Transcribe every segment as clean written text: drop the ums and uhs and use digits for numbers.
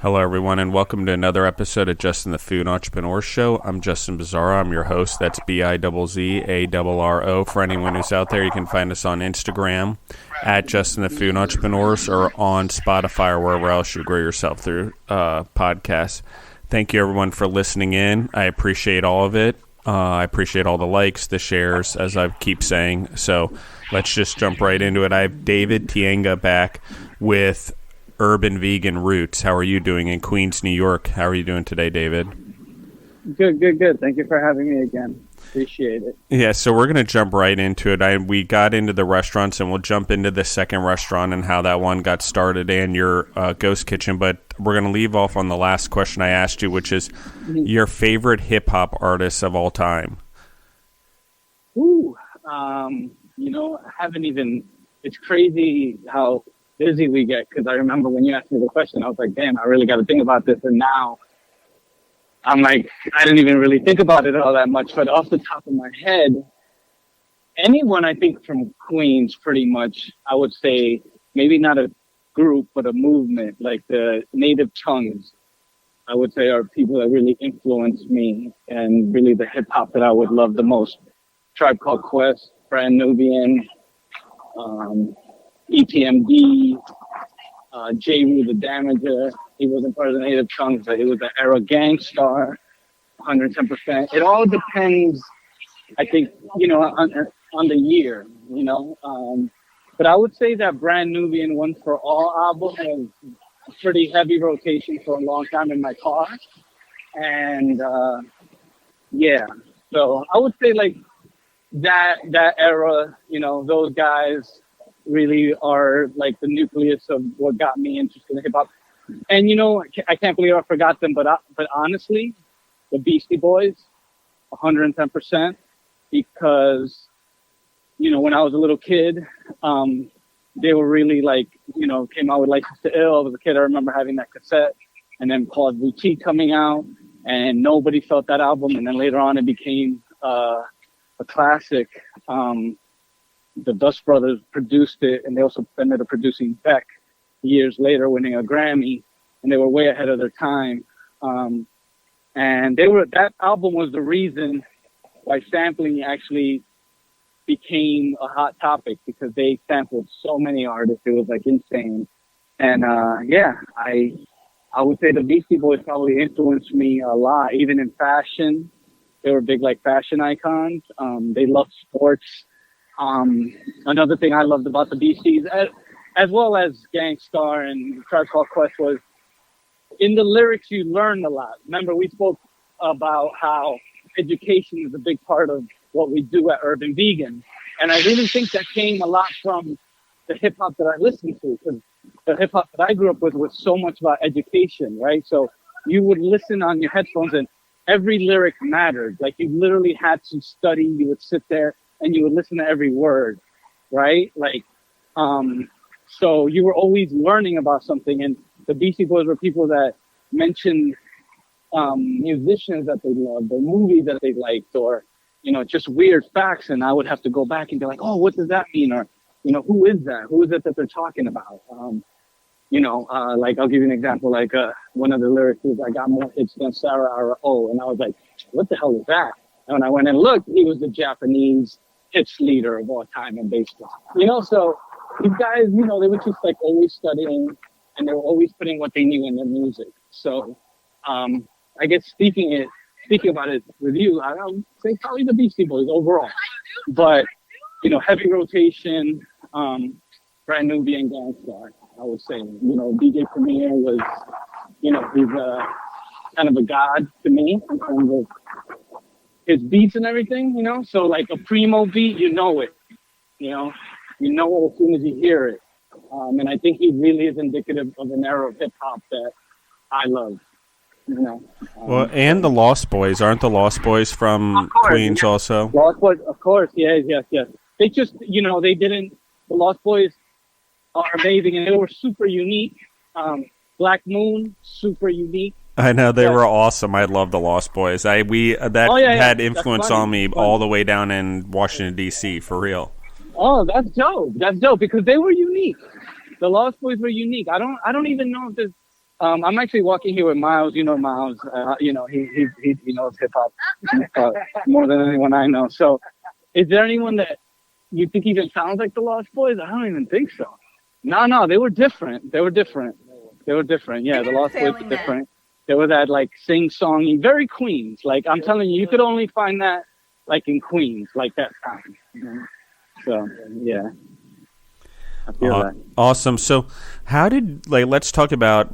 Hello, everyone, and welcome to another episode of Justin the Food Entrepreneurs Show. I'm Justin Bizzarro. I'm your host. That's Bizzarro. For anyone who's out there, you can find us on Instagram at Justin the Food Entrepreneurs or on Spotify or wherever else you grow yourself through podcasts. Thank you, everyone, for listening in. I appreciate all of it. I appreciate all the likes, the shares, as I keep saying. So let's just jump right into it. I have David Tianga back with Urban Vegan Roots. How are you doing in Queens, New York? How are you doing today, David? Good. Thank you for having me again. Appreciate it. Yeah, so we're going to jump right into it. We got into the restaurants, and we'll jump into the second restaurant and how that one got started and your ghost kitchen. But we're going to leave off on the last question I asked you, which is your favorite hip-hop artist of all time. I haven't even, it's crazy how busy we get, because I remember when you asked me the question, I was like, damn, I really got to think about this. And now I'm like, I didn't even really think about it all that much. But off the top of my head, anyone I think from Queens, pretty much, I would say, maybe not a group, but a movement, like the Native Tongues, I would say are people that really influenced me and really the hip hop that I would love the most. Tribe Called Quest, Brand Nubian, EPMD, J. Rue the Damager. He wasn't part of the Native Tongues, but he was an era Gangstar, 110%. It all depends, I think, on the year, But I would say that Brand Nubian One for All album was a pretty heavy rotation for a long time in my car. And so I would say like that era, those guys really are like the nucleus of what got me interested in hip hop. And I can't believe I forgot them, but honestly, the Beastie Boys, 110%, because when I was a little kid, they were really like came out with License to Ill. I was a kid. I remember having that cassette, and then Paul's Boutique coming out, and nobody felt that album. And then later on, it became a classic. The Dust Brothers produced it, and they also ended up producing Beck years later, winning a Grammy, and they were way ahead of their time. And that album was the reason why sampling actually became a hot topic, because they sampled so many artists. It was like insane. And I would say the Beastie Boys probably influenced me a lot, even in fashion. They were big like fashion icons. They loved sports. Another thing I loved about the Beasties, as well as Gangstar and Tribe Called Quest, was in the lyrics you learned a lot. Remember, we spoke about how education is a big part of what we do at Urban Vegan. And I really think that came a lot from the hip hop that I listened to, because the hip hop that I grew up with was so much about education, right? So you would listen on your headphones and every lyric mattered. Like you literally had to study. You would sit there and you would listen to every word, right? So you were always learning about something. And the Beastie Boys were people that mentioned musicians that they loved, or movies that they liked, or, just weird facts. And I would have to go back and be like, oh, what does that mean? Or, who is that? Who is it that they're talking about? Like I'll give you an example. Like one of the lyrics is, I got more hits than Sarah R.O. And I was like, what the hell is that? And when I went and looked, he was the Japanese hits leader of all time in baseball. So these guys, they were just like always studying, and they were always putting what they knew in their music. So I guess speaking about it with you, I would say probably the Beastie Boys overall. But, heavy rotation, Brand Nubian, Gangstar, I would say. DJ Premier was, he's kind of a god to me in terms of his beats and everything, So like a Primo beat, you know it. You know it as soon as you hear it. And I think he really is indicative of an era of hip hop that I love. Well, and the Lost Boys. Aren't the Lost Boys from Queens also? Lost Boys, of course. Yes. They just, they didn't. The Lost Boys are amazing, and they were super unique. Black Moon, super unique. I know, they were awesome. I love the Lost Boys. Had influence on me all the way down in Washington, D.C., for real. Oh, that's dope. That's dope, because they were unique. The Lost Boys were unique. I don't even know if there's I'm actually walking here with Miles. You know Miles. He knows hip hop more than anyone I know. So, is there anyone that you think even sounds like the Lost Boys? I don't even think so. No, they were different. Yeah, the Lost Boys were different. They were that like sing-songy, very Queens. Like I'm telling you, you could only find that like in Queens, like that sound. So yeah. Awesome. So let's talk about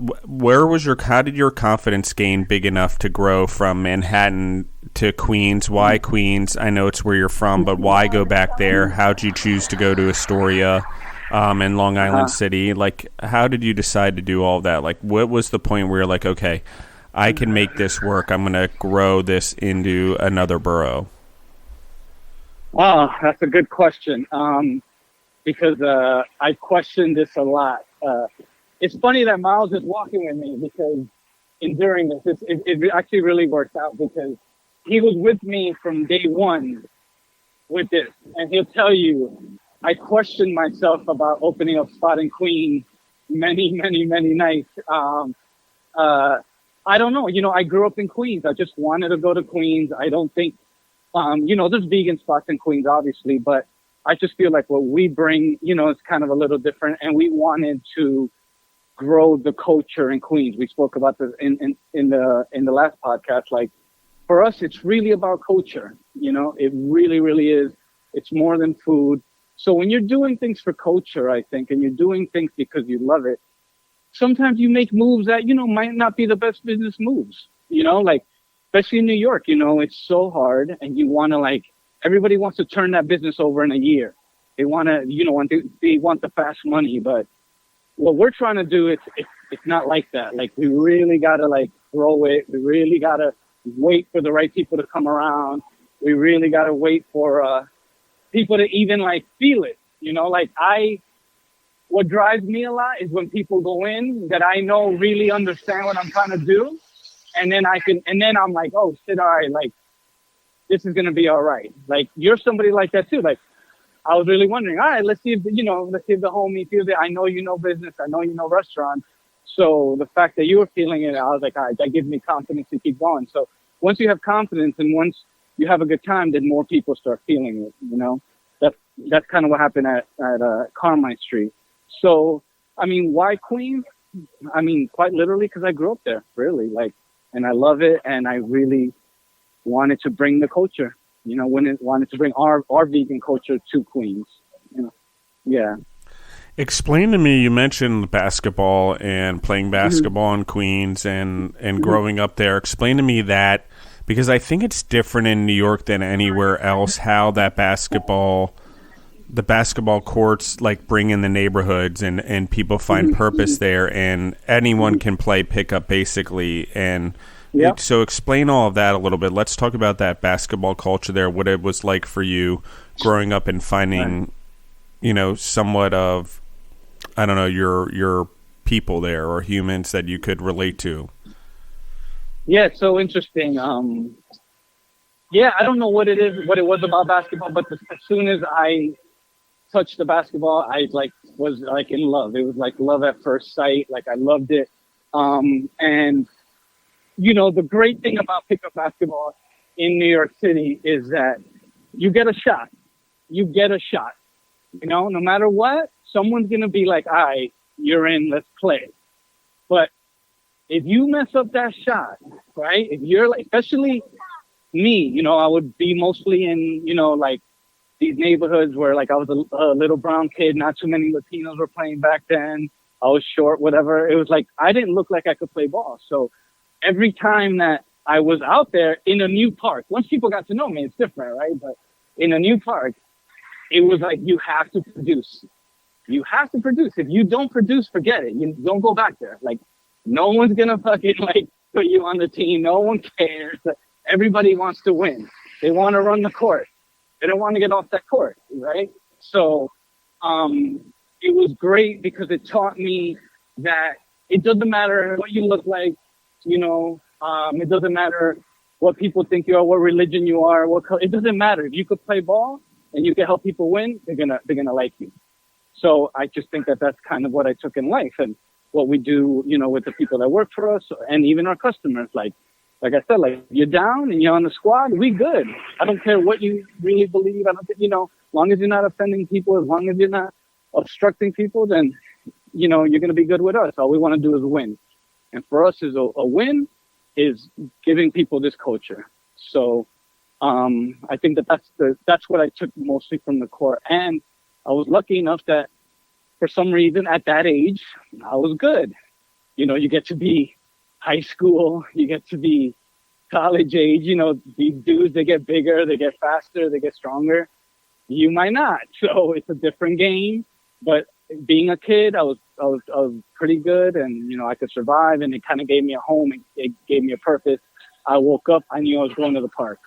how did your confidence gain big enough to grow from Manhattan to Queens? Why Queens? I know it's where you're from, but why go back there? How'd you choose to go to Astoria and Long Island City? Like, how did you decide to do all that? Like, what was the point where you're like, okay, I can make this work. I'm going to grow this into another borough? Oh, that's a good question. Because I questioned this a lot. It's funny that Miles is walking with me because during this, it actually really worked out because he was with me from day one with this. And he'll tell you, I questioned myself about opening up spot in Queens many, many, many nights. I don't know. I grew up in Queens. I just wanted to go to Queens. I don't think, there's vegan spots in Queens, obviously, but I just feel like what we bring, is kind of a little different, and we wanted to grow the culture in Queens. We spoke about this in the last podcast. Like for us, it's really about culture. It really, really is. It's more than food. So when you're doing things for culture, I think, and you're doing things because you love it, sometimes you make moves that might not be the best business moves. Like especially in New York, it's so hard, and you want to everybody wants to turn that business over in a year. They want to, they want the fast money. But what we're trying to do, it's not like that. Like we really got to grow it. We really got to wait for the right people to come around. We really got to wait for people to even feel it. What drives me a lot is when people go in that I know really understand what I'm trying to do. And then I'm like, oh shit, all right, this is going to be all right. Like you're somebody like that too. Like I was really wondering, all right, let's see if the homie feels it. I know business. I know restaurants. So the fact that you were feeling it, I was like, all right, that gives me confidence to keep going. So once you have confidence and once you have a good time, then more people start feeling it. That's kind of what happened at Carmine Street. So, I mean, why Queens? I mean, quite literally because I grew up there, really. And I love it. And I really wanted to bring the culture, wanted to bring our vegan culture to Queens, Yeah. Explain to me, you mentioned basketball and playing basketball in Queens and growing up there. Explain to me that, because I think it's different in New York than anywhere else, how that the basketball courts bring in the neighborhoods and people find purpose there, and anyone can play pickup basically. And yep. So explain all of that a little bit. Let's talk about that basketball culture there, what it was like for you growing up and finding, somewhat of, I don't know, your people there or humans that you could relate to. Yeah, it's so interesting. I don't know what it was about basketball, but as soon as I touched the basketball, I was in love. It was love at first sight. I loved it. And the great thing about pickup basketball in New York City is that you get a shot. No matter what, someone's going to be like, all right, you're in, let's play. But if you mess up that shot, right? If you're especially me, I would be mostly in, these neighborhoods where I was a little brown kid, not too many Latinos were playing back then. I was short, whatever. It was I didn't look like I could play ball. So every time that I was out there in a new park, once people got to know me, it's different, right? But in a new park, it was you have to produce. You have to produce. If you don't produce, forget it. You don't go back there. No one's going to fucking put you on the team. No one cares. Everybody wants to win. They want to run the court. They don't want to get off that court, right? So it was great because it taught me that it doesn't matter what you look like, it doesn't matter what people think you are, what religion you are, it doesn't matter. If you could play ball and you can help people win, they're gonna like you. So I just think that that's kind of what I took in life. And what we do, with the people that work for us and even our customers. Like I said, like you're down and you're on the squad, we good. I don't care what you really believe. I don't think, as long as you're not offending people, as long as you're not obstructing people, then, you're going to be good with us. All we want to do is win. And for us, is a win is giving people this culture. So I think that's what I took mostly from the core. And I was lucky enough that for some reason at that age, I was good. You get to be high school, you get to be college age, these dudes, they get bigger, they get faster, they get stronger. You might not. So it's a different game. But being a kid, I was pretty good, and I could survive, and it kind of gave me a home. It gave me a purpose. I woke up, I knew I was going to the park.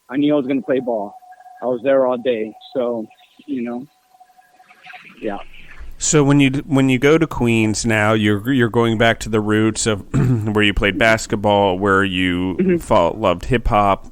I knew I was going to play ball. I was there all day. So, yeah. So when you go to Queens now, you're going back to the roots of where you played basketball, where you loved hip hop.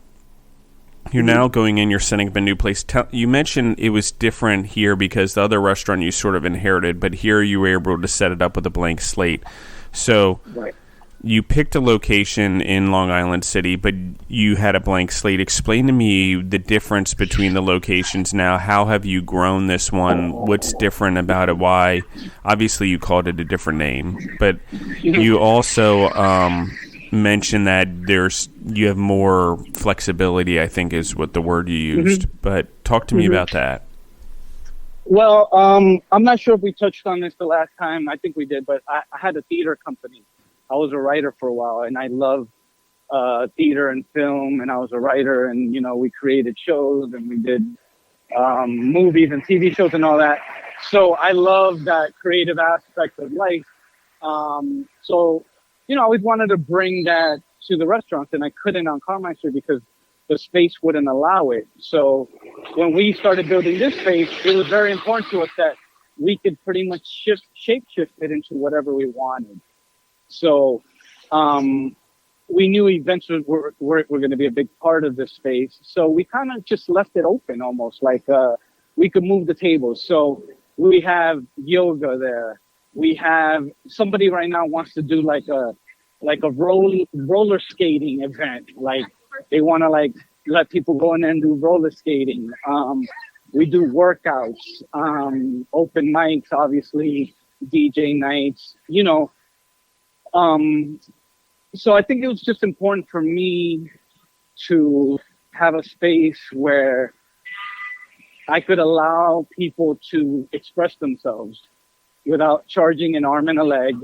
You're now going in, you're setting up a new place. You mentioned it was different here because the other restaurant you sort of inherited, but here you were able to set it up with a blank slate. So right. You picked a location in Long Island City, but you had a blank slate. Explain to me the difference between the locations now. How have you grown this one? What's different about it? Why? Obviously, you called it a different name, but you also mentioned that you have more flexibility, I think is what the word you used. But talk to me about that. Well, I'm not sure if we touched on this the last time. I think we did, but I had a theater company. I was a writer for a while, and I love theater and film, and I was a writer, and, we created shows, and we did movies and TV shows and all that. So I love that creative aspect of life. So, I always wanted to bring that to the restaurants, and I couldn't on Carmine Street because the space wouldn't allow it. So when we started building this space, it was very important to us that we could pretty much shape shift it into whatever we wanted. So we knew events were going to be a big part of this space. So we kind of just left it open almost, like we could move the tables. So we have yoga there. We have somebody right now wants to do like a roller skating event. Like they want to let people go in there and do roller skating. We do workouts, open mics, obviously, DJ nights, So I think it was just important for me to have a space where I could allow people to express themselves without charging an arm and a leg,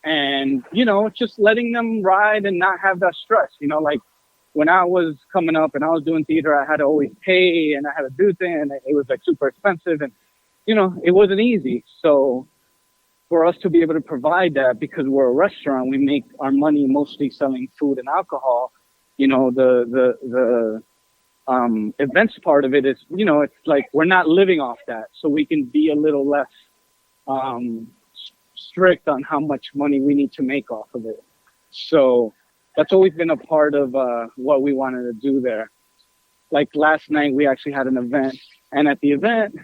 and, just letting them ride and not have that stress. Like when I was coming up and I was doing theater, I had to always pay and I had to do things, and it was super expensive, and, it wasn't easy. So for us to be able to provide that, because we're a restaurant, we make our money mostly selling food and alcohol. The events part of it is, it's like we're not living off that, so we can be a little less strict on how much money we need to make off of it. So that's always been a part of what we wanted to do there. Like last night, we actually had an event, and at the event,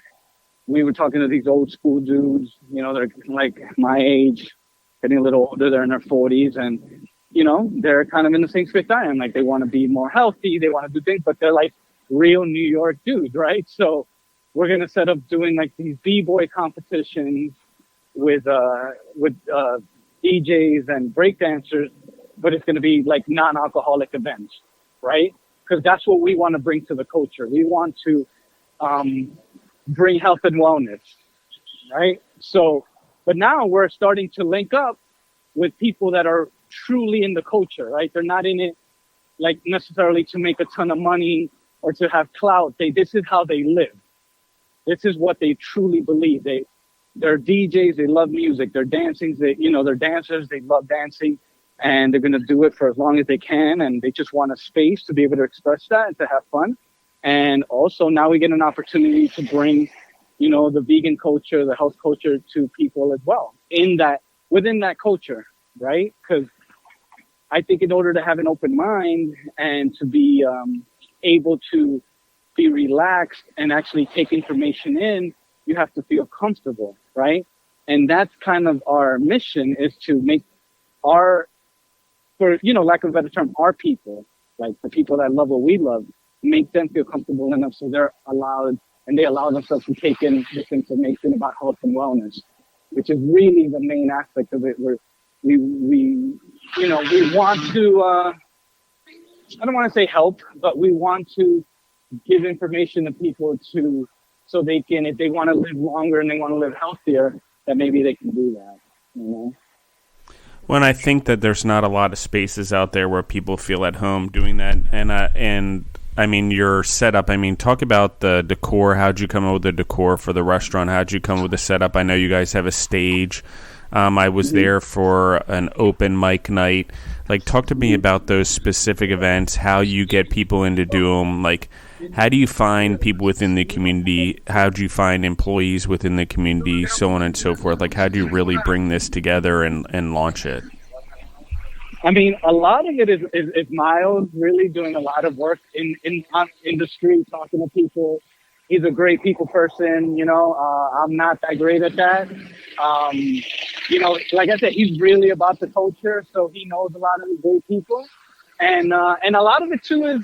we were talking to these old school dudes, they're like my age, getting a little older, they're in their 40s, and, they're kind of in the same space I am. Like they want to be more healthy, they want to do things, but they're like real New York dudes, right? So we're going to set up doing like these B-boy competitions with DJs and breakdancers, but it's going to be like non-alcoholic events, right? Because that's what we want to bring to the culture. We want to bring health and wellness, right? So, but now we're starting to link up with people that are truly in the culture, right? They're not in it like necessarily to make a ton of money or to have clout. This is how they live. This is what they truly believe. They're DJs, they love music, they're dancing, they're dancers, they love dancing, and they're going to do it for as long as they can, and they just want a space to be able to express that and to have fun. And also now we get an opportunity to bring, the vegan culture, the health culture to people as well within that culture, right? Because I think in order to have an open mind and to be able to be relaxed and actually take information in, you have to feel comfortable, right? And that's kind of our mission, is to make our, for, lack of a better term, our people, like the people that love what we love, make them feel comfortable enough so they're allowed, and they allow themselves to take in this information about health and wellness, which is really the main aspect of it. We want to, I don't want to say help, but we want to give information to people so they can, if they want to live longer and they want to live healthier, that maybe they can do that, Well, I think that there's not a lot of spaces out there where people feel at home doing that. And I mean, your setup, talk about the decor. How'd you come up with the decor for the restaurant? How'd you come up with the setup? I know you guys have a stage. I was there for an open mic night. Like, talk to me about those specific events, how you get people in to do them. Like, how do you find people within the community? How do you find employees within the community? So on and so forth. Like, how do you really bring this together and launch it? A lot of it is Miles really doing a lot of work in the street, talking to people. He's a great people person, I'm not that great at that. Like I said, he's really about the culture, so he knows a lot of the great people. And a lot of it too is,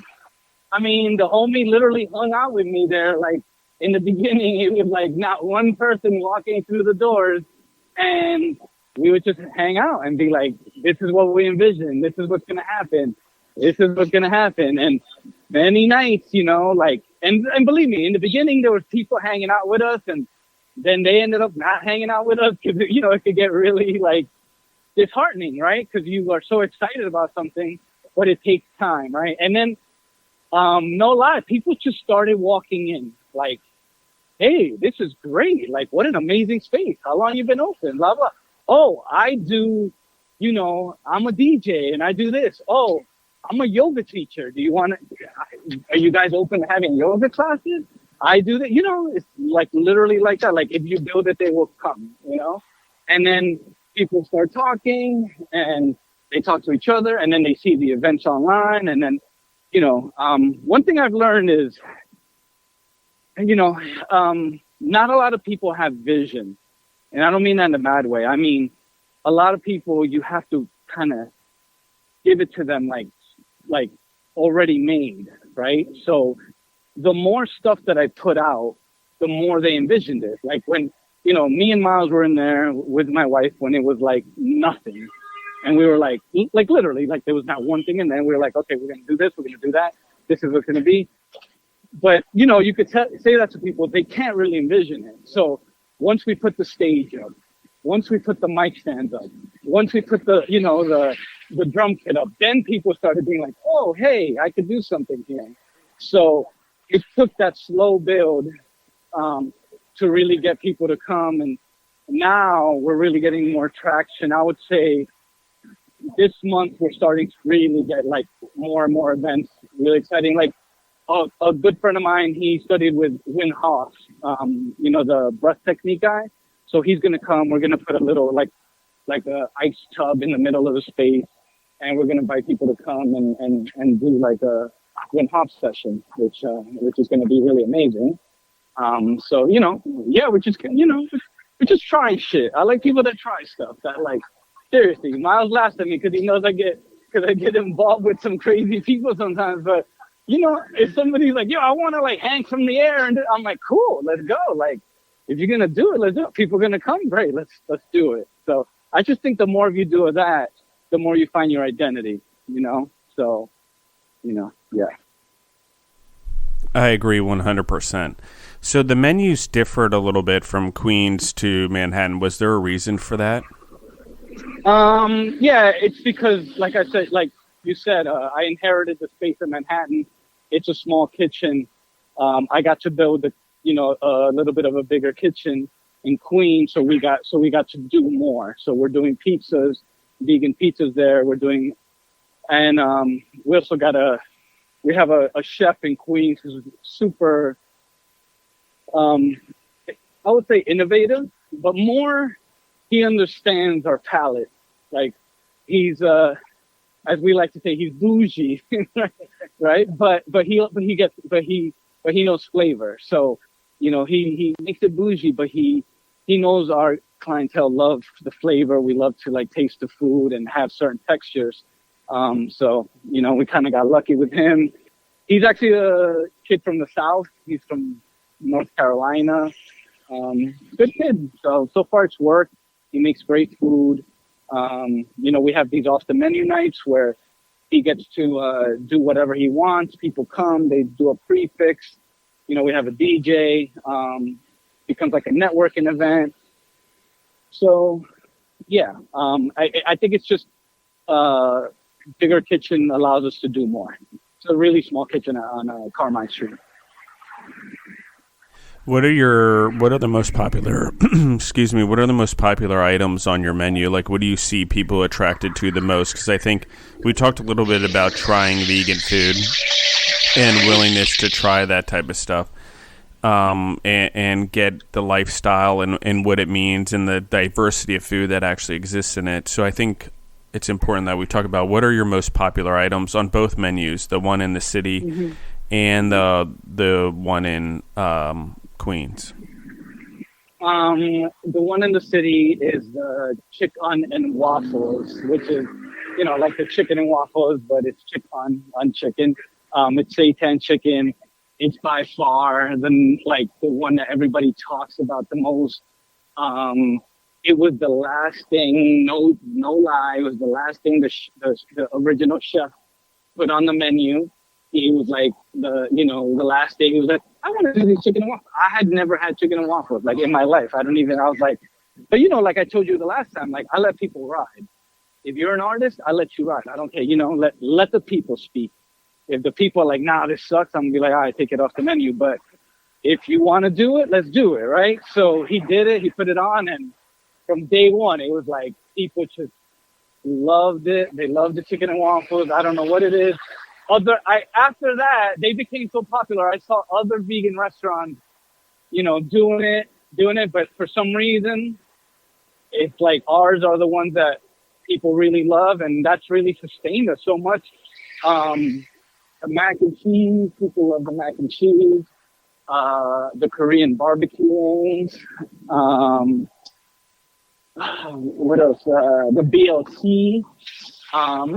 the homie literally hung out with me there. Like, in the beginning, it was like not one person walking through the doors, and we would just hang out and be like, this is what we envision. This is what's going to happen. This is what's going to happen. And many nights, and believe me, in the beginning, there was people hanging out with us, and then they ended up not hanging out with us because, it could get really disheartening, right? Because you are so excited about something, but it takes time, right? And then, no lie, people just started walking in like, hey, this is great. Like, what an amazing space. How long you been open? Blah, blah. Oh, I do, I'm a DJ and I do this. Oh, I'm a yoga teacher. Are you guys open to having yoga classes? I do that. It's like literally like that. Like, if you build it, they will come, and then people start talking and they talk to each other, and then they see the events online. And then, one thing I've learned is, not a lot of people have vision. And I don't mean that in a bad way. A lot of people, you have to kind of give it to them like already made, right? So the more stuff that I put out, the more they envisioned it. Like, when, me and Miles were in there with my wife when it was like nothing. And we were like literally, like, there was not one thing in there. And we were like, okay, we're going to do this. We're going to do that. This is what's going to be. But, you could say that to people. They can't really envision it. So once we put the stage up, once we put the mic stands up, once we put the drum kit up, then people started being like, oh, hey, I could do something here. So it took that slow build to really get people to come. And now we're really getting more traction. I would say this month we're starting to really get like more and more events, really exciting. Like, a good friend of mine, he studied with Wim Hof, the breath technique guy. So he's going to come. We're going to put a little like a ice tub in the middle of the space, and we're going to invite people to come and do like a Wim Hof session, which is going to be really amazing. So we're just trying shit. I like people that try stuff. That, like, seriously, Miles laughs at me because he knows I get involved with some crazy people sometimes, but. If somebody's like, yo, I want to like hang from the air, and I'm like, cool, let's go. Like, if you're going to do it, let's do it. People are going to come. Great. Let's do it. So I just think the more of you do that, the more you find your identity, so, yeah. I agree 100%. So the menus differed a little bit from Queens to Manhattan. Was there a reason for that? Yeah, it's because, like I said, like you said, I inherited the space in Manhattan. It's a small kitchen. I got to build a little bit of a bigger kitchen in Queens, so we got to do more. So we're doing pizzas, vegan pizzas there. We're doing, and we also we have a chef in Queens who's super, I would say innovative, but more, he understands our palate. Like, he's as we like to say, he's bougie, right? But he knows flavor. So, he makes it bougie, but he knows our clientele love the flavor. We love to like taste the food and have certain textures. So, we kind of got lucky with him. He's actually a kid from the South. He's from North Carolina. Good kid. So far it's worked. He makes great food. We have these off the menu nights where he gets to do whatever he wants. People come, they do a prefix. We have a DJ. Becomes like a networking event. So, yeah, I think it's just bigger kitchen allows us to do more. It's a really small kitchen on Carmine Street. What are the most popular, what are the most popular items on your menu? Like, what do you see people attracted to the most? Because I think we talked a little bit about trying vegan food and willingness to try that type of stuff, and get the lifestyle and what it means and the diversity of food that actually exists in it. So I think it's important that we talk about what are your most popular items on both menus, the one in the city mm-hmm. and the one in Queens. The one in the city is the chicken and waffles, which is, like the chicken and waffles, but it's chicken on chicken. It's seitan chicken. It's by far the one that everybody talks about the most. It was the last thing, no lie, it was the last thing the original chef put on the menu. He was like, the last day, he was like, I want to do these chicken and waffles. I had never had chicken and waffles, in my life. I was like, but like I told you the last time, I let people ride. If you're an artist, I let you ride. I don't care, let the people speak. If the people are like, nah, this sucks, I'm going to be like, all right, take it off the menu. But if you want to do it, let's do it, right? So he did it. He put it on. And from day one, it was like people just loved it. They loved the chicken and waffles. I don't know what it is. After that, they became so popular. I saw other vegan restaurants, doing it. But for some reason, it's like ours are the ones that people really love. And that's really sustained us so much. The mac and cheese, people love the mac and cheese, the Korean barbecue wings, what else? The BLT.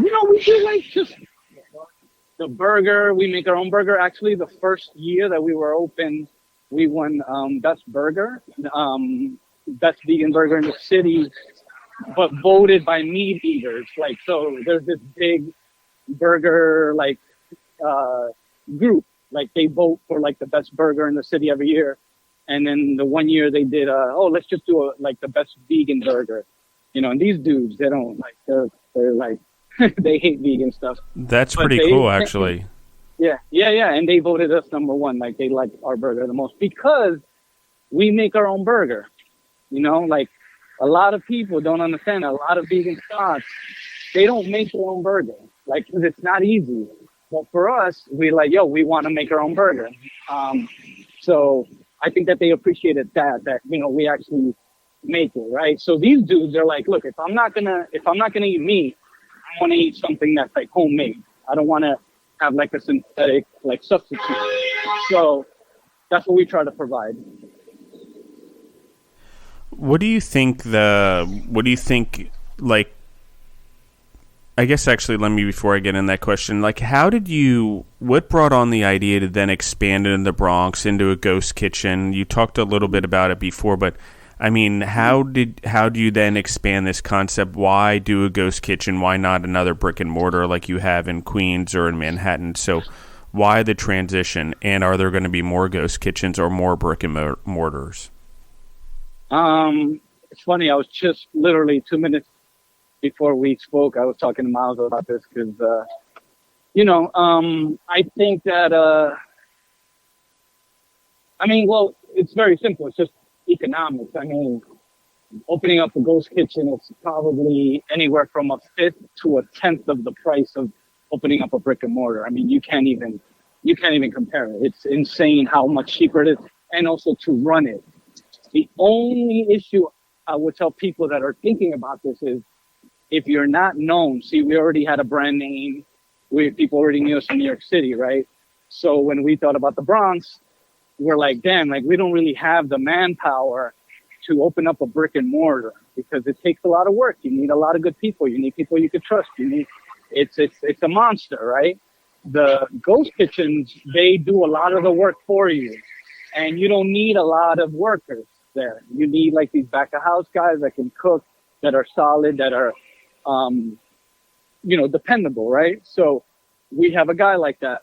We do just the burger. We make our own burger. Actually, the first year that we were open, we won Best Burger, Best Vegan Burger in the city, but voted by meat eaters. So there's this big burger group, they vote for the best burger in the city every year. And then the one year they did let's just do the best vegan burger, and these dudes, they don't they're they hate vegan stuff. That's pretty cool, actually. Yeah, and they voted us number one. They like our burger the most because we make our own burger. A lot of people don't understand. A lot of vegan spots, they don't make their own burger. 'Cause it's not easy. But for us, we we want to make our own burger. So I think that they appreciated that we actually make it, right? So these dudes are like, look, if I'm not gonna eat meat, I want to eat something that's homemade. I don't want to have a synthetic substitute. So that's what we try to provide. What do you think I guess actually, before I get in that question, what brought on the idea to then expand it in the Bronx into a ghost kitchen? You talked a little bit about it before, but I mean, how do you then expand this concept? Why do a ghost kitchen? Why not another brick and mortar like you have in Queens or in Manhattan? So why the transition? And are there going to be more ghost kitchens or more brick and mortars? It's funny. I was just literally 2 minutes before we spoke, I was talking to Miles about this because, I think that, it's very simple. It's just economics. Opening up a ghost kitchen is probably anywhere from a fifth to a tenth of the price of opening up a brick and mortar. You can't even compare it. It's insane how much cheaper it is, and also to run it. The only issue I would tell people that are thinking about this is, if you're not known, we already had a brand name. People already knew us in New York City, right? So when we thought about the Bronx, we're like, damn, we don't really have the manpower to open up a brick and mortar, because it takes a lot of work. You need a lot of good people. You need people you can trust. It's a monster, right? The ghost kitchens, they do a lot of the work for you, and you don't need a lot of workers there. You need like these back of house guys that can cook, that are solid, that are, dependable, right? So we have a guy like that,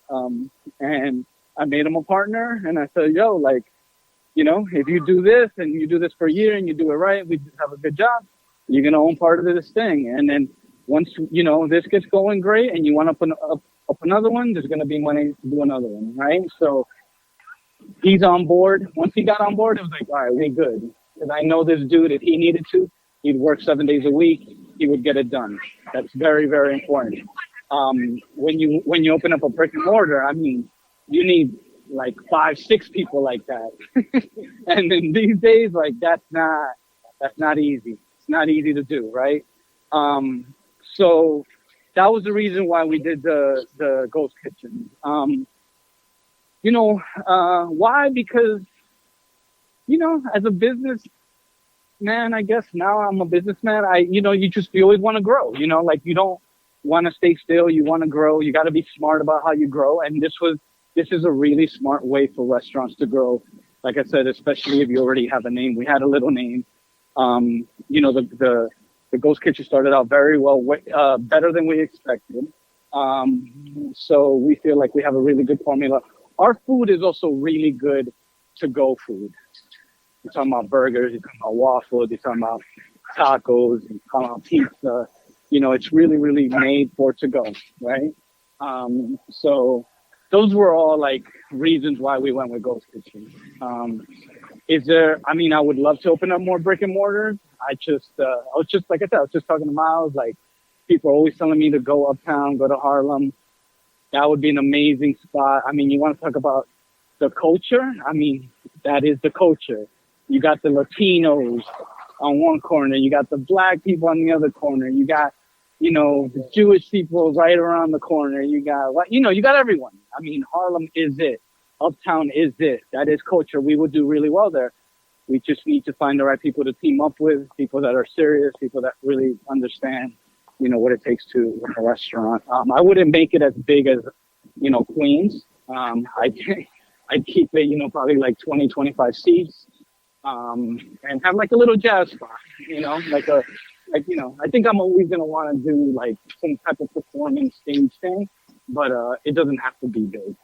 and I made him a partner, and I said, yo, like, if you do this and you do this for a year and you do it right, we have a good job, you're going to own part of this thing. And then once, this gets going great and you want to up another one, there's going to be money to do another one, right? So he's on board. Once he got on board, it was like, all right, we good. Because I know this dude, if he needed to, he'd work 7 days a week, he would get it done. That's very, very important. When you open up a brick and mortar, I mean, you need like 5-6 people like that. And then these days, like, that's not easy. It's not easy to do, right? So that was the reason why we did the ghost kitchen. Why? Because, as a businessman, I guess now I'm a businessman. you always want to grow, like you don't want to stay still. You want to grow. You got to be smart about how you grow. And this is a really smart way for restaurants to grow. Like I said, especially if you already have a name. We had a little name. The Ghost Kitchen started out very well, better than we expected. So we feel like we have a really good formula. Our food is also really good to-go food. You're talking about burgers, you're talking about waffles, you're talking about tacos, you're talking about pizza. It's really, really made for to-go, right? So those were all like reasons why we went with Ghost Kitchen. I would love to open up more brick and mortars. I was just talking to Miles, like people are always telling me to go uptown, go to Harlem. That would be an amazing spot. I mean, you want to talk about the culture? I mean, that is the culture. You got the Latinos on one corner. You got the black people on the other corner. You got, the Jewish people right around the corner. You got, you got everyone. I mean, Harlem is it. Uptown is it. That is culture. We would do really well there. We just need to find the right people to team up with, people that are serious, people that really understand, what it takes to run a restaurant. I wouldn't make it as big as, Queens. I'd keep it, probably like 20, 25 seats, and have like a little jazz spot, I think I'm always going to want to do like some type of performance stage thing, but it doesn't have to be big.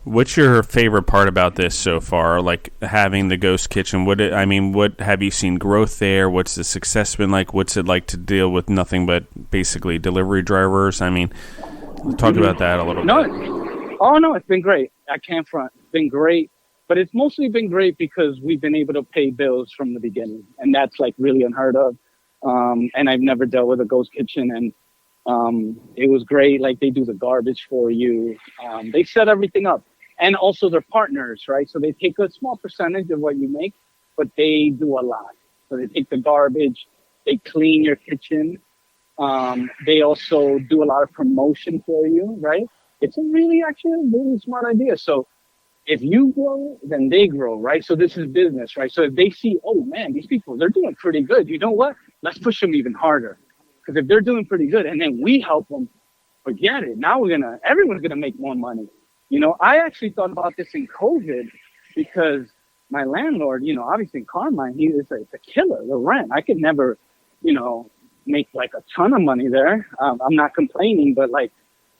What's your favorite part about this so far? Like having the Ghost Kitchen, what have you seen growth there? What's the success been like? What's it like to deal with nothing but basically delivery drivers? I mean, talk about that a little bit. Oh no, it's been great. I can't front. It's been great, but it's mostly been great because we've been able to pay bills from the beginning, and that's like really unheard of. And I've never dealt with a Ghost Kitchen, and it was great. Like they do the garbage for you. They set everything up. And also they're partners, right? So they take a small percentage of what you make, but they do a lot. So they take the garbage, they clean your kitchen. They also do a lot of promotion for you, right? It's a really smart idea. So if you grow, then they grow, right? So this is business, right? So if they see, oh man, these people, they're doing pretty good. You know what? Let's push them even harder. Because if they're doing pretty good and then we help them, forget it. Now everyone's going to make more money. I actually thought about this in COVID because my landlord, obviously in Carmine, it's a killer, the rent. I could never, make like a ton of money there. I'm not complaining, but like,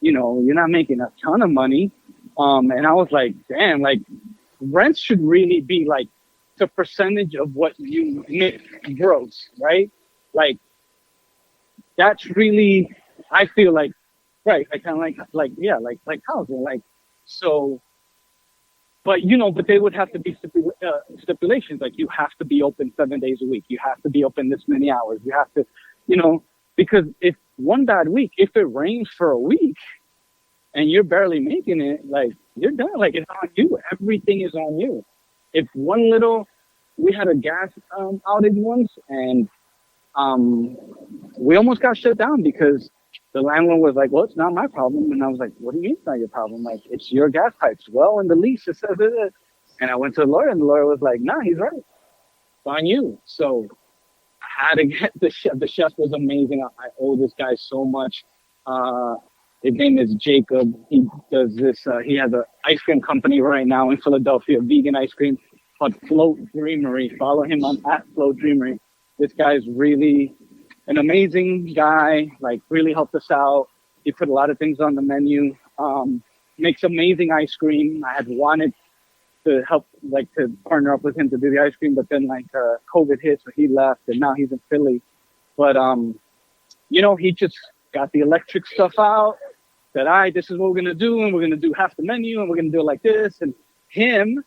you're not making a ton of money. And I was like, damn, like rent should really be like the percentage of what you make gross, right? Like that's really, I feel like, right. I kind of like housing, like, so, but they would have to be stipulations. Like you have to be open 7 days a week. You have to be open this many hours. You have to, because if one bad week, if it rains for a week and you're barely making it, like you're done. Like it's on you. Everything is on you. If we had a gas outage once and we almost got shut down because the landlord was like, well, it's not my problem. And I was like, what do you mean it's not your problem? Like, it's your gas pipes. Well, in the lease, it says it is. And I went to the lawyer, and the lawyer was like, "Nah, he's right. It's on you." So I had to get the chef. The chef was amazing. I owe this guy so much. His name is Jacob. He does this. He has an ice cream company right now in Philadelphia, vegan ice cream called Float Dreamery. Follow him on @Float Dreamery. This guy's really an amazing guy. Like, really helped us out. He put a lot of things on the menu. Makes amazing ice cream. I had wanted to help, like, to partner up with him to do the ice cream, but then like COVID hit, so he left, and now he's in Philly. But he just got the electric stuff out. Said, "All right, this is what we're gonna do, and we're gonna do half the menu, and we're gonna do it like this." And him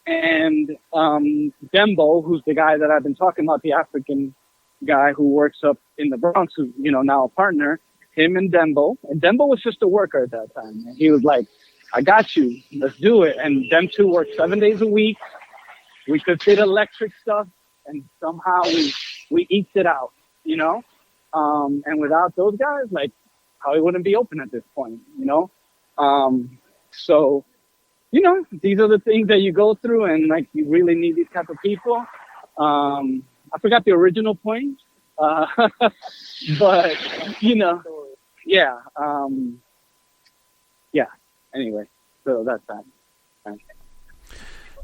and Dembo, who's the guy that I've been talking about, the African guy who works up in the Bronx, who's now a partner. Him and Dembo was just a worker at that time, and he was like, "I got you, let's do it." And them two worked 7 days a week. We could fit electric stuff, and somehow we eked it out, and without those guys, like, probably wouldn't be open at this point, so these are the things that you go through, and like, you really need these type of people. I forgot the original point, but yeah. Anyway, so that's that.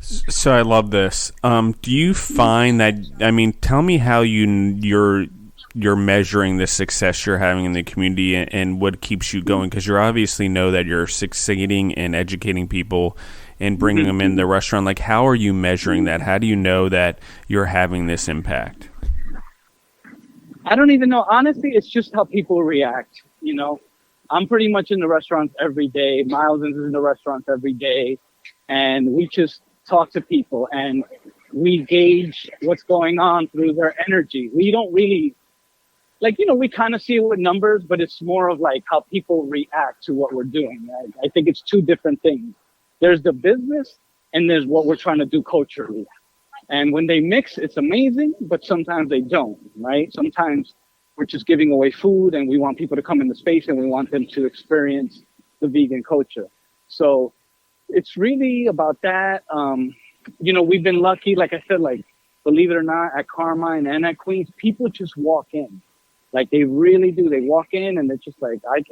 So I love this. Do you find that? I mean, tell me how you're measuring the success you're having in the community, and what keeps you going, because you obviously know that you're succeeding in educating people and bringing them in the restaurant. Like, how are you measuring that? How do you know that you're having this impact? I don't even know. Honestly, it's just how people react. I'm pretty much in the restaurants every day. Miles is in the restaurants every day, and we just talk to people, and we gauge what's going on through their energy. We don't really, we kind of see it with numbers, but it's more of like how people react to what we're doing. I think it's two different things. There's the business, and there's what we're trying to do culturally. And when they mix, it's amazing, but sometimes they don't, right? Sometimes we're just giving away food, and we want people to come in the space, and we want them to experience the vegan culture. So it's really about that. We've been lucky, like I said, like, believe it or not, at Carmine and at Queens, people just walk in. Like, they really do. They walk in, and they're just like, I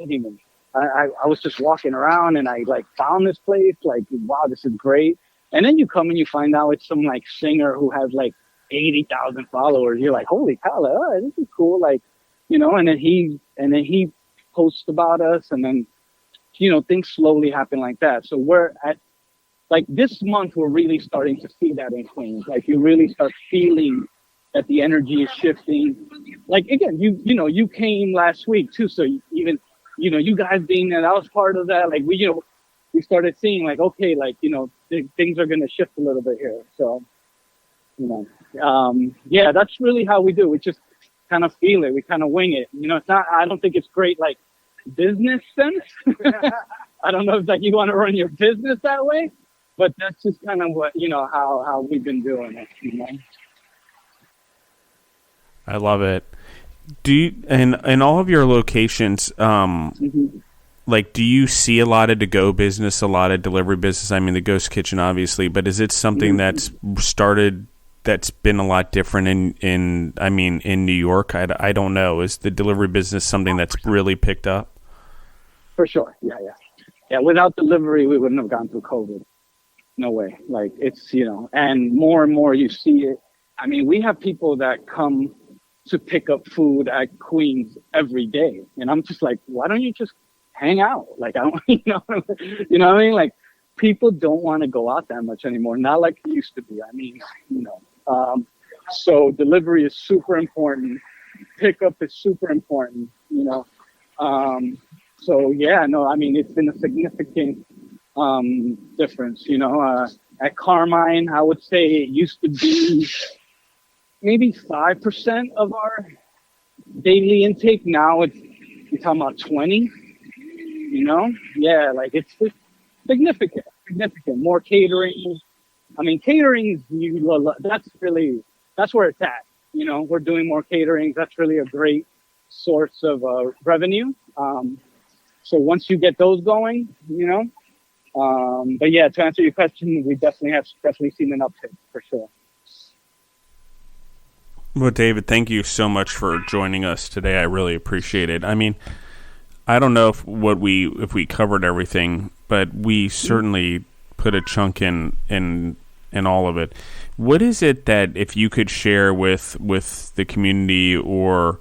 was just walking around, and I like found this place, like, wow, this is great. And then you come and you find out it's some like singer who has like 80,000 followers. You're like, holy cow, like, oh, this is cool. Like, and then he posts about us, and then, things slowly happen like that. So we're at, like, this month, we're really starting to see that in Queens. Like, you really start feeling that the energy is shifting. Like, again, you came last week too. So even, you guys being there, that was part of that. Like, we started seeing, like, okay, like, things are going to shift a little bit here. So, that's really how we do. We just kind of feel it. We kind of wing it. It's not, I don't think it's great, like, business sense. I don't know if, like, you want to run your business that way, but that's just kind of what, how we've been doing it, I love it. Do you, in all of your locations, like, do you see a lot of to-go business, a lot of delivery business? I mean, the Ghost Kitchen, obviously, but is it something that's been a lot different in New York? I don't know. Is the delivery business something that's really picked up? For sure. Yeah. Without delivery, we wouldn't have gone through COVID. No way. Like, it's, and more you see it. I mean, we have people that come to pick up food at Queens every day. And I'm just like, why don't you just hang out? Like, I don't, what I mean? Like, people don't want to go out that much anymore. Not like it used to be. I mean, so delivery is super important. Pickup is super important, so yeah, no, I mean, it's been a significant difference, at Carmine, I would say it used to be maybe 5% of our daily intake. Now you're talking about 20, like, it's significant, more catering. I mean, catering, that's where it's at. We're doing more catering. That's really a great source of revenue. So once you get those going, But yeah, to answer your question, we definitely seen an uptick for sure. Well, David, thank you so much for joining us today. I really appreciate it. I mean, I don't know if we covered everything, but we certainly put a chunk in all of it. What is it that, if you could share with the community or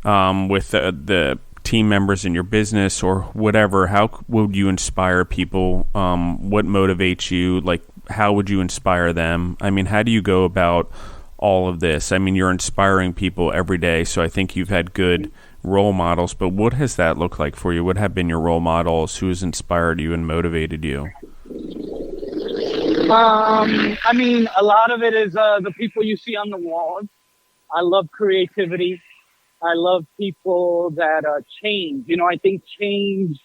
with the team members in your business or whatever, how would you inspire people? What motivates you? Like, how would you inspire them? I mean, how do you go about all of this? I mean, you're inspiring people every day, so I think you've had good role models, but what has that looked like for you? What have been your role models? Who has inspired you and motivated you? I mean, a lot of it is the people you see on the walls. I love creativity. I love people that change. You know, I think change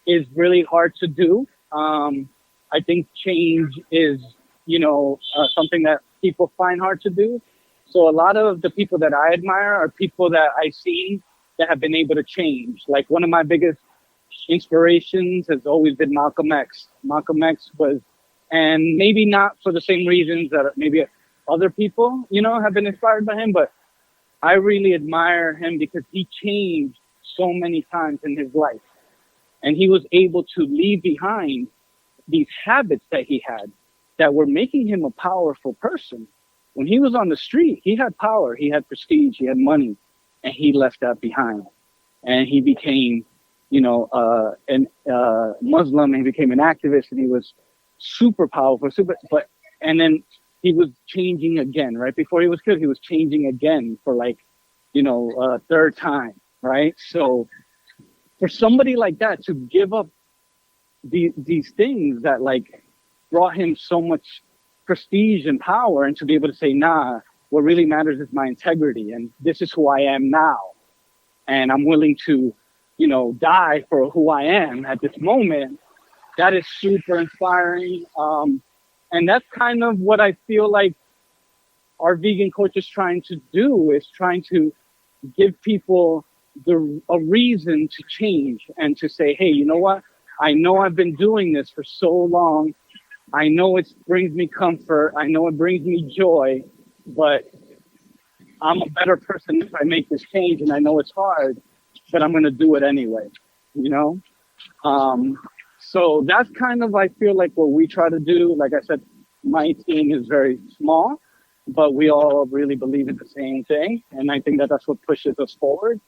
is really hard to do. I think change is, something that people find hard to do. So a lot of the people that I admire are people that I see that have been able to change. Like, one of my biggest inspirations has always been Malcolm X. Malcolm X was, and maybe not for the same reasons that maybe other people, have been inspired by him, but I really admire him because he changed so many times in his life. And he was able to leave behind these habits that he had that were making him a powerful person. When he was on the street, he had power, he had prestige, he had money, and he left that behind. And he became, a Muslim, and he became an activist, and he was super powerful, and then he was changing again. Right before he was killed, he was changing again for a third time, right? So for somebody like that to give up these things that brought him so much prestige and power, and to be able to say, nah, what really matters is my integrity, and this is who I am now, and I'm willing to, die for who I am at this moment. That is super inspiring. And that's kind of what I feel like our vegan coach is trying to do, is trying to give people a reason to change and to say, hey, you know what? I know I've been doing this for so long. I know it brings me comfort. I know it brings me joy, but I'm a better person if I make this change. And I know it's hard, but I'm going to do it anyway, So that's kind of, I feel like, what we try to do. Like I said, my team is very small, but we all really believe in the same thing. And I think that that's what pushes us forward.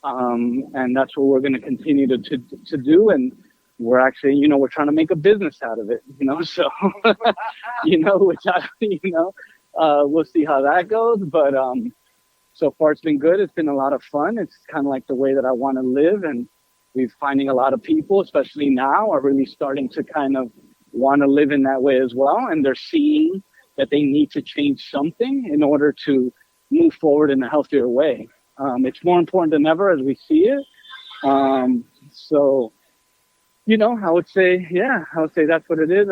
And that's what we're going to continue to do. And we're actually, we're trying to make a business out of it, so, we'll see how that goes. But so far it's been good. It's been a lot of fun. It's kind of like the way that I want to live. And we're finding a lot of people, especially now, are really starting to kind of want to live in that way as well. And they're seeing that they need to change something in order to move forward in a healthier way. It's more important than ever as we see it. So, I would say that's what it is.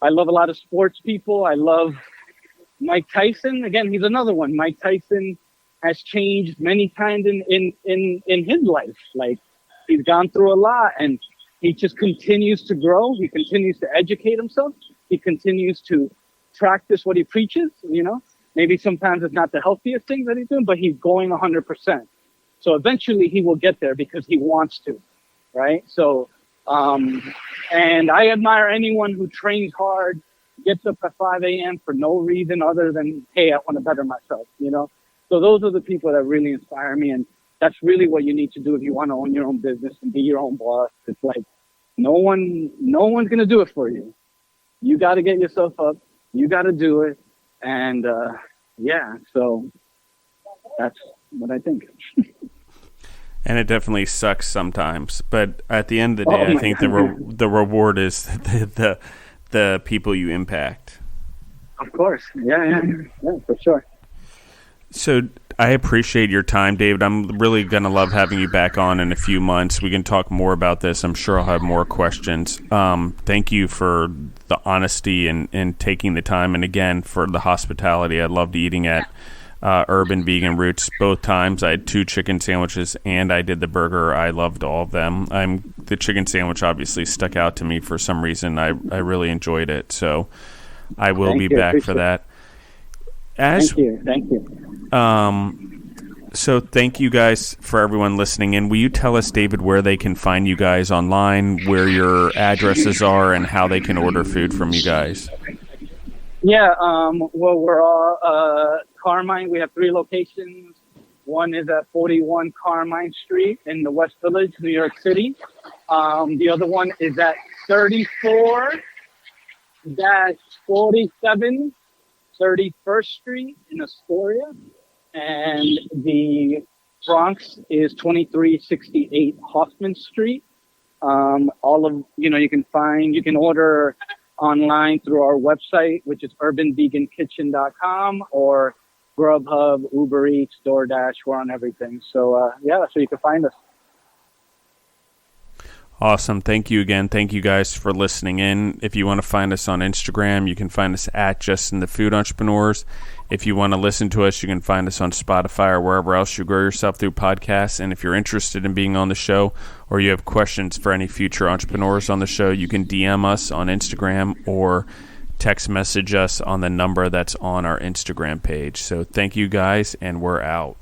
I love a lot of sports people. I love Mike Tyson. Again, he's another one. Mike Tyson has changed many times in his life. Like, he's gone through a lot, and he just continues to grow. He continues to educate himself. He continues to practice what he preaches. Maybe sometimes it's not the healthiest thing that he's doing, but he's going 100%. So eventually he will get there because he wants to, right? So, and I admire anyone who trains hard, gets up at 5 a.m. for no reason other than, hey, I want to better myself, So those are the people that really inspire me. And that's really what you need to do if you want to own your own business and be your own boss. It's like, no one's going to do it for you. You got to get yourself up. You got to do it. And, so that's what I think. And it definitely sucks sometimes, but at the end of the day, I think the reward is the people you impact. Of course. Yeah, for sure. So I appreciate your time, David. I'm really going to love having you back on in a few months. We can talk more about this. I'm sure I'll have more questions. Thank you for the honesty and taking the time. And again, for the hospitality. I loved eating at Urban Vegan Roots. Both times I had 2 chicken sandwiches and I did the burger. I loved all of them. The chicken sandwich obviously stuck out to me for some reason. I really enjoyed it. So I will be back for that. Thank you. So thank you guys for everyone listening in. Will you tell us, David, where they can find you guys online, where your addresses are, and how they can order food from you guys? Yeah, well, we're all Carmine. We have 3 locations. One is at 41 Carmine Street in the West Village, New York City. The other one is at 34-47 31st Street in Astoria. And the Bronx is 2368 Hoffman Street. You can order online through our website, which is urbanvegankitchen.com, or Grubhub, Uber Eats, DoorDash. We're on everything. So, that's where you can find us. Awesome. Thank you again. Thank you guys for listening in. If you want to find us on Instagram, you can find us at Justin the Food Entrepreneurs. If you want to listen to us, you can find us on Spotify or wherever else you grow yourself through podcasts. And if you're interested in being on the show, or you have questions for any future entrepreneurs on the show, you can DM us on Instagram or text message us on the number that's on our Instagram page. So thank you guys, and we're out.